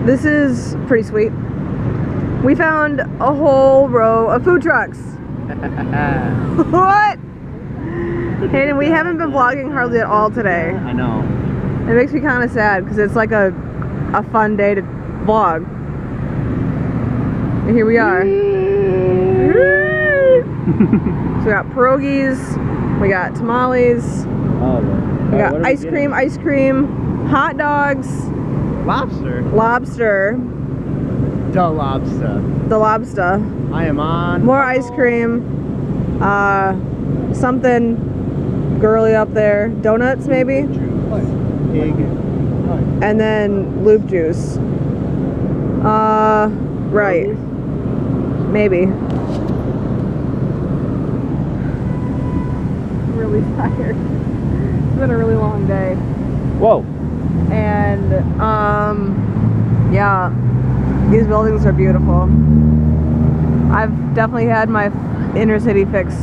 This is pretty sweet. We found a whole row of food trucks. What? Hayden, we haven't been vlogging hardly at all today. I know. It makes me kind of sad because it's like a fun day to vlog. And here we are. So we got pierogies, we got tamales, we got ice cream, hot dogs, lobster. The lobster. I am on. More ice cream. Something girly up there. Donuts maybe? Pig. And then loop juice. Right. Maybe. I'm really tired. It's been a really long day. Whoa. And, yeah. These buildings are beautiful. I've definitely had my inner city fix